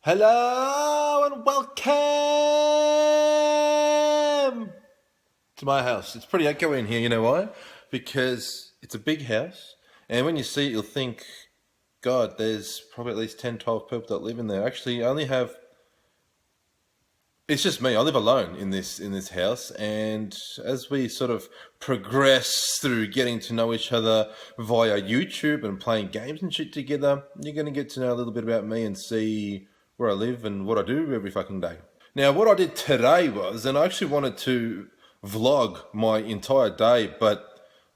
Hello and welcome to my house. It's pretty echoey in here, you know why? Because it's a big house, and when you see it, you'll think, God, there's probably at least 10, 12 people that live in there. Actually, I only have... It's just me. I live alone in this house, and as we sort of progress through getting to know each other via YouTube and playing games and shit together, you're going to get to know a little bit about me and see where I live and what I do every fucking day. Now, what I did today was, and I actually wanted to vlog my entire day, but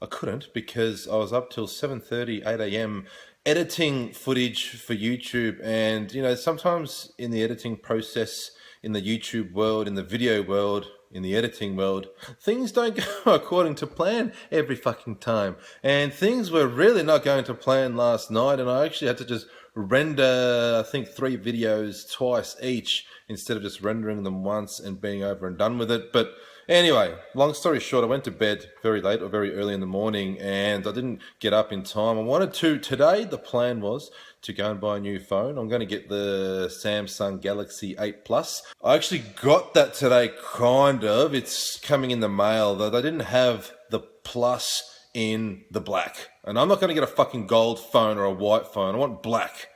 I couldn't because I was up till 7:30, 8 a.m. editing footage for YouTube. And, you know, sometimes in the editing process, in the YouTube world, in the video world, in the editing world, things don't go according to plan every fucking time. And things were really not going to plan last night, and I actually had to just render, I think, 3 videos twice each instead of just rendering them once and being over and done with it. But anyway, long story short, I went to bed very late or very early in the morning, and I didn't get up in time. I wanted to. Today, the plan was to go and buy a new phone. I'm going to get the Samsung Galaxy 8 Plus. I actually got that today, kind of. It's coming in the mail, though they didn't have the Plus in the black. And I'm not going to get a fucking gold phone or a white phone. I want black.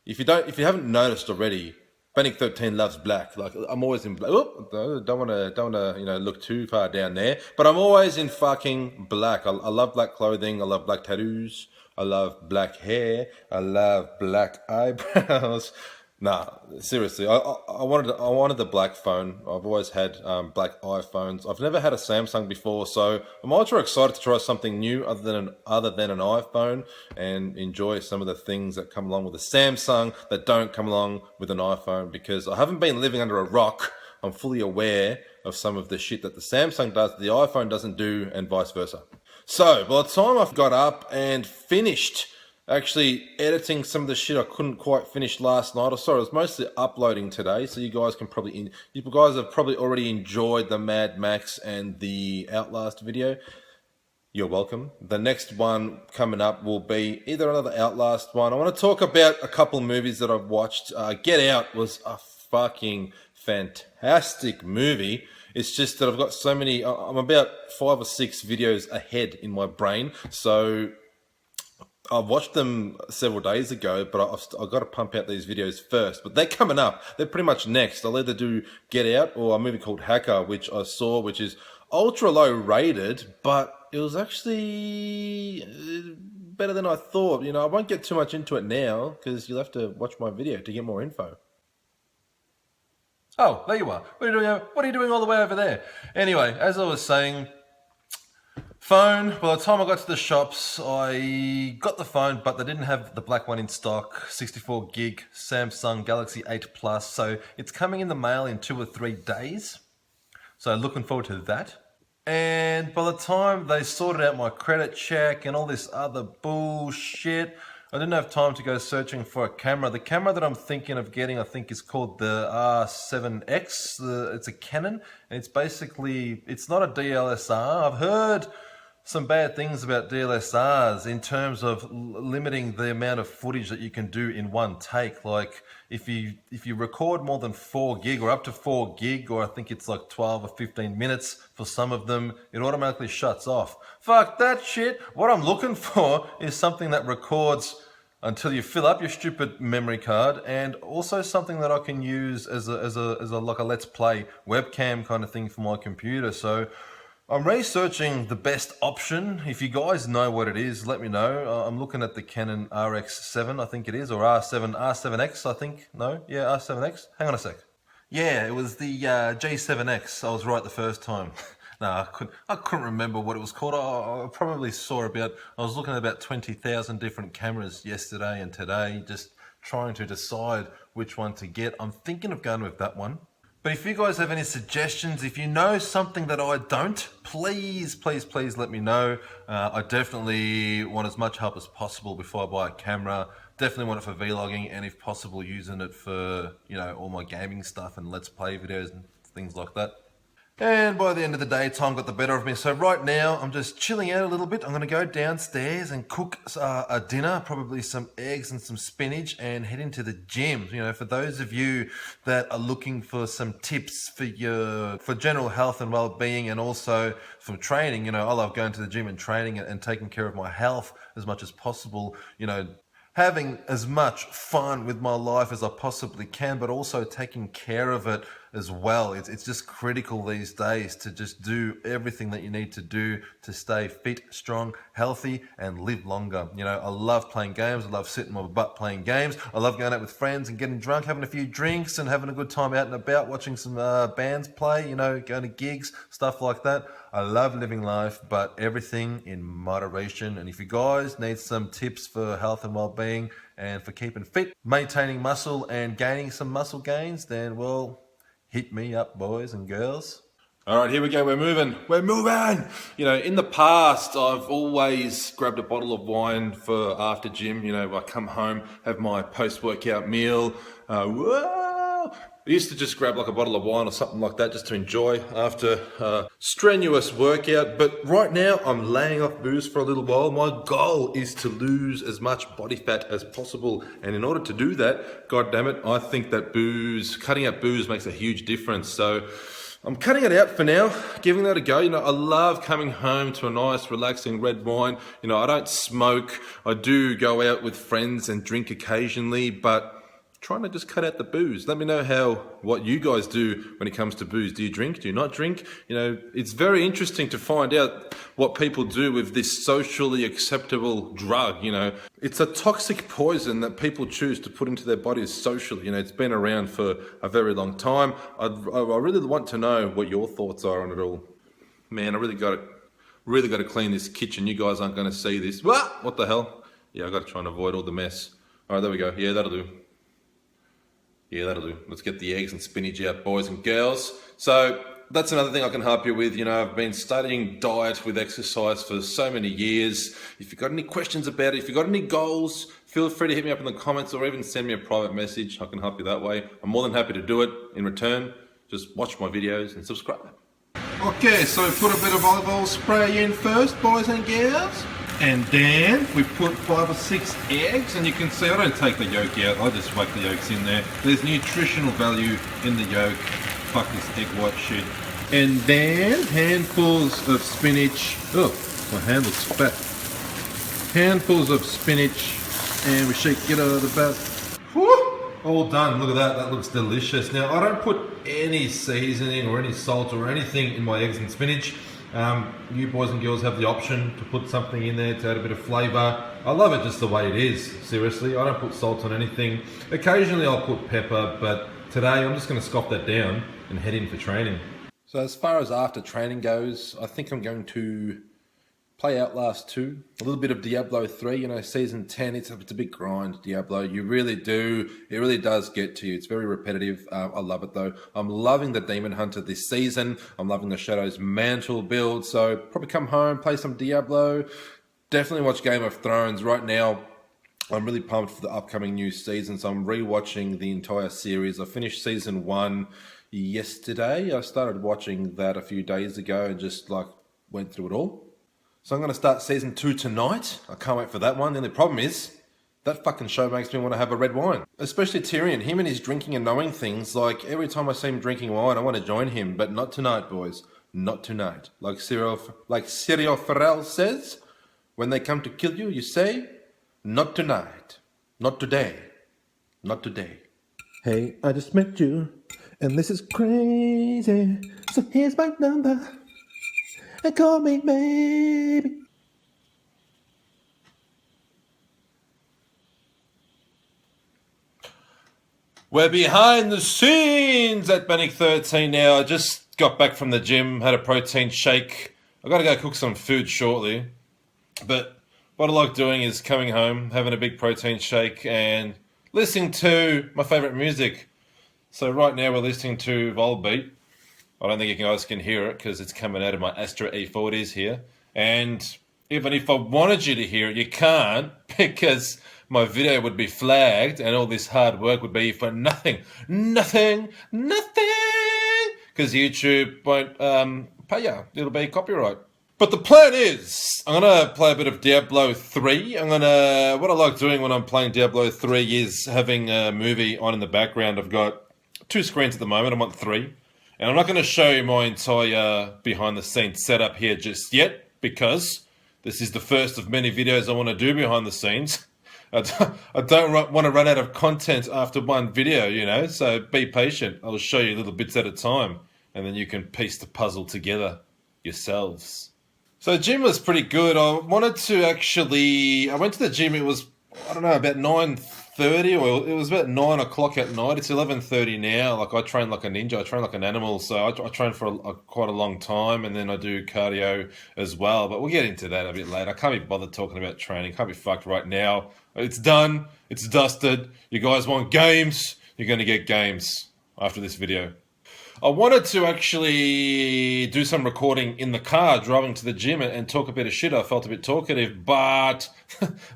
If you haven't noticed already, Panic 13 loves black. Like, I'm always in black. Oh, don't want to, look too far down there. But I'm always in fucking black. I love black clothing. I love black tattoos. I love black hair. I love black eyebrows. Nah, seriously, I wanted the black phone. I've always had black iPhones. I've never had a Samsung before, so I'm ultra excited to try something new other than an iPhone and enjoy some of the things that come along with a Samsung that don't come along with an iPhone, because I haven't been living under a rock. I'm fully aware of some of the shit that the Samsung does, the iPhone doesn't do, and vice versa. So by the time I've got up and finished actually editing some of the shit I couldn't quite finish last night, or sorry, I was mostly uploading today, so you guys have probably already enjoyed the Mad Max and the Outlast video. You're welcome. The next one coming up will be either another Outlast one. I want to talk about a couple movies that I've watched. Get Out was a fucking fantastic movie. It's just that I've got so many, I'm about 5 or 6 videos ahead in my brain, so I watched them several days ago, but I've got to pump out these videos first. But they're coming up. They're pretty much next. I'll either do Get Out or a movie called Hacker, which I saw, which is ultra low rated, but it was actually better than I thought. You know, I won't get too much into it now because you'll have to watch my video to get more info. Oh, there you are. What are you doing all the way over there? Anyway, as I was saying, phone. By the time I got to the shops, I got the phone, but they didn't have the black one in stock. 64 gig Samsung Galaxy 8 Plus. So it's coming in the mail in 2 or 3 days. So looking forward to that. And by the time they sorted out my credit check and all this other bullshit, I didn't have time to go searching for a camera. The camera that I'm thinking of getting, I think, is called the R7X. It's a Canon, and it's not a DSLR. I've heard some bad things about DSLRs in terms of limiting the amount of footage that you can do in one take. Like if you record more than 4 gig or up to 4 gig, or I think it's like 12 or 15 minutes for some of them, it automatically shuts off. Fuck that shit. What I'm looking for is something that records until you fill up your stupid memory card, and also something that I can use as a let's play webcam kind of thing for my computer. So I'm researching the best option. If you guys know what it is, let me know. I'm looking at the Canon RX7, I think it is, or R7X, I think. No? Yeah, R7X. Hang on a sec. Yeah, it was the G7X. I was right the first time. No, I couldn't remember what it was called. I probably I was looking at about 20,000 different cameras yesterday and today, just trying to decide which one to get. I'm thinking of going with that one. But if you guys have any suggestions, if you know something that I don't, please let me know. I definitely want as much help as possible before I buy a camera. Definitely want it for vlogging, and if possible using it for, all my gaming stuff and let's play videos and things like that. And by the end of the day, time got the better of me. So right now, I'm just chilling out a little bit. I'm going to go downstairs and cook a dinner, probably some eggs and some spinach, and head into the gym. You know, for those of you that are looking for some tips for general health and well-being, and also for training, you know, I love going to the gym and training and taking care of my health as much as possible. You know, having as much fun with my life as I possibly can, but also taking care of it as well. It's just critical these days to just do everything that you need to do to stay fit, strong, healthy, and live longer. You know, I love playing games. I love sitting my butt playing games. I love going out with friends and getting drunk, having a few drinks and having a good time out and about, watching some bands play, you know, going to gigs, stuff like that. I love living life, but everything in moderation. And if you guys need some tips for health and well-being and for keeping fit, maintaining muscle and gaining some muscle gains, then, well, hit me up, boys and girls. All right, here we go. We're moving. You know, in the past, I've always grabbed a bottle of wine for after gym. You know, I come home, have my post-workout meal. I used to just grab like a bottle of wine or something like that just to enjoy after a strenuous workout. But right now, I'm laying off booze for a little while. My goal is to lose as much body fat as possible. And in order to do that, God damn it, I think that cutting out booze makes a huge difference. So I'm cutting it out for now, giving that a go. You know, I love coming home to a nice, relaxing red wine. You know, I don't smoke. I do go out with friends and drink occasionally, but trying to just cut out the booze. Let me know what you guys do when it comes to booze. Do you drink? Do you not drink? You know, it's very interesting to find out what people do with this socially acceptable drug. You know, it's a toxic poison that people choose to put into their bodies socially. You know, it's been around for a very long time. I really want to know what your thoughts are on it all. Man, I really got to clean this kitchen. You guys aren't going to see this. What the hell? Yeah, I got to try and avoid all the mess. All right, there we go. Yeah, that'll do. Let's get the eggs and spinach out, boys and girls. So that's another thing I can help you with. You know, I've been studying diet with exercise for so many years. If you've got any questions about it, if you've got any goals, feel free to hit me up in the comments or even send me a private message. I can help you that way. I'm more than happy to do it. In return, just watch my videos and subscribe. Okay, so put a bit of olive oil spray in first, boys and girls. And then we put 5 or 6 eggs, and you can see I don't take the yolk out, I just whack the yolks in there. There's nutritional value in the yolk. Fuck this egg white shit. And then handfuls of spinach. Oh, my hand looks fat. Handfuls of spinach, and we shake it out of the bat. Whew, all done. Look at that. That looks delicious. Now, I don't put any seasoning or any salt or anything in my eggs and spinach. You boys and girls have the option to put something in there to add a bit of flavour. I love it just the way it is, seriously. I don't put salt on anything. Occasionally I'll put pepper, but today I'm just going to scoff that down and head in for training. So as far as after training goes, I think I'm going to play Outlast 2, a little bit of Diablo 3, you know, Season 10, it's a big grind, Diablo, you really do, it really does get to you, it's very repetitive, I love it though. I'm loving the Demon Hunter this season, I'm loving the Shadow's Mantle build, so probably come home, play some Diablo, definitely watch Game of Thrones. Right now, I'm really pumped for the upcoming new season, so I'm rewatching the entire series. I finished Season 1 yesterday, I started watching that a few days ago and just like went through it all. So I'm going to start Season 2 tonight. I can't wait for that one. The only problem is, that fucking show makes me want to have a red wine. Especially Tyrion. Him and his drinking and knowing things. Like, every time I see him drinking wine, I want to join him. But not tonight, boys. Not tonight. Like Syrio Farrell says, when they come to kill you, you say, not tonight. Not today. Not today. Hey, I just met you, and this is crazy. So here's my number. And call me maybe. We're behind the scenes at Bannock 13 now. I just got back from the gym, had a protein shake. I've got to go cook some food shortly. But what I like doing is coming home, having a big protein shake and listening to my favourite music. So right now we're listening to Volbeat. I don't think you guys can hear it because it's coming out of my Astra E40s here. And even if I wanted you to hear it, you can't because my video would be flagged and all this hard work would be for nothing. Nothing. because YouTube won't pay you. It'll be copyright. But the plan is, I'm going to play a bit of Diablo 3. What I like doing when I'm playing Diablo 3 is having a movie on in the background. I've got 2 screens at the moment. I want 3. And I'm not going to show you my entire behind the scenes setup here just yet, because this is the first of many videos I want to do behind the scenes. I don't want to run out of content after one video, you know, so be patient. I'll show you little bits at a time, and then you can piece the puzzle together yourselves. So the gym was pretty good. I went to the gym, it was, I don't know, about 9:30, or it was about 9 o'clock at night. It's 11:30 now. Like, I train like a ninja, I train like an animal, so I train for quite a long time, and then I do cardio as well, but we'll get into that a bit later. I can't be bothered talking about training, can't be fucked right now. It's done, it's dusted. You guys want games? You're going to get games after this video. I wanted to actually do some recording in the car driving to the gym and talk a bit of shit. I felt a bit talkative, but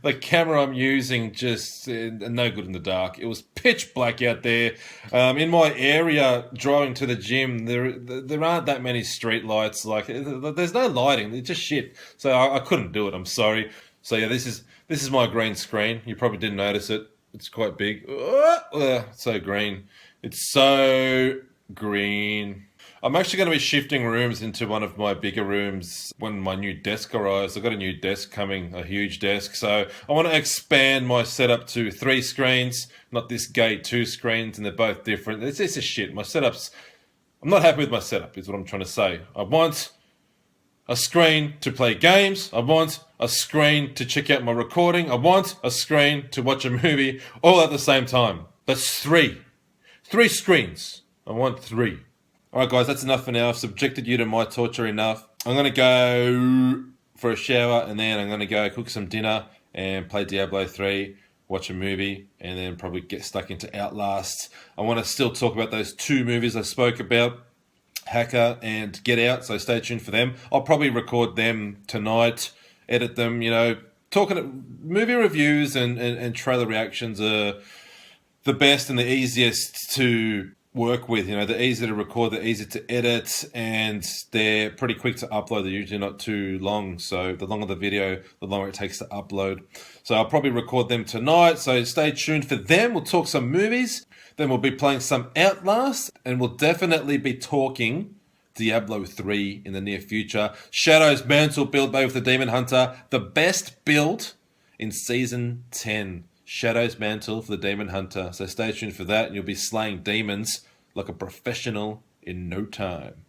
the camera I'm using just no good in the dark. It was pitch black out there. In my area driving to the gym, there aren't that many street lights. Like, there's no lighting. It's just shit. So I couldn't do it. I'm sorry. So yeah, this is my green screen. You probably didn't notice it. It's quite big. So green. It's so green. I'm actually going to be shifting rooms into one of my bigger rooms when my new desk arrives. I've got a new desk coming, a huge desk. So I want to expand my setup to 3 screens, not this gay 2 screens, and they're both different. It's a shit. I'm not happy with my setup, is what I'm trying to say. I want a screen to play games. I want a screen to check out my recording. I want a screen to watch a movie, all at the same time. That's 3. 3 screens. I want 3. Alright guys, that's enough for now. I've subjected you to my torture enough. I'm going to go for a shower, and then I'm going to go cook some dinner and play Diablo 3, watch a movie, and then probably get stuck into Outlast. I want to still talk about those 2 movies I spoke about, Hacker and Get Out, so stay tuned for them. I'll probably record them tonight, edit them, you know. Movie reviews and trailer reactions are the best and the easiest to work with. You know, they're easy to record, they're easy to edit, and they're pretty quick to upload. They're usually not too long, so the longer the video, the longer it takes to upload. So I'll probably record them tonight, so stay tuned for them. We'll talk some movies, then we'll be playing some Outlast, and we'll definitely be talking Diablo 3 in the near future. Shadow's Mantle build by with the Demon Hunter, the best build in Season 10. Shadow's Mantle for the Demon Hunter. So stay tuned for that, and you'll be slaying demons like a professional in no time.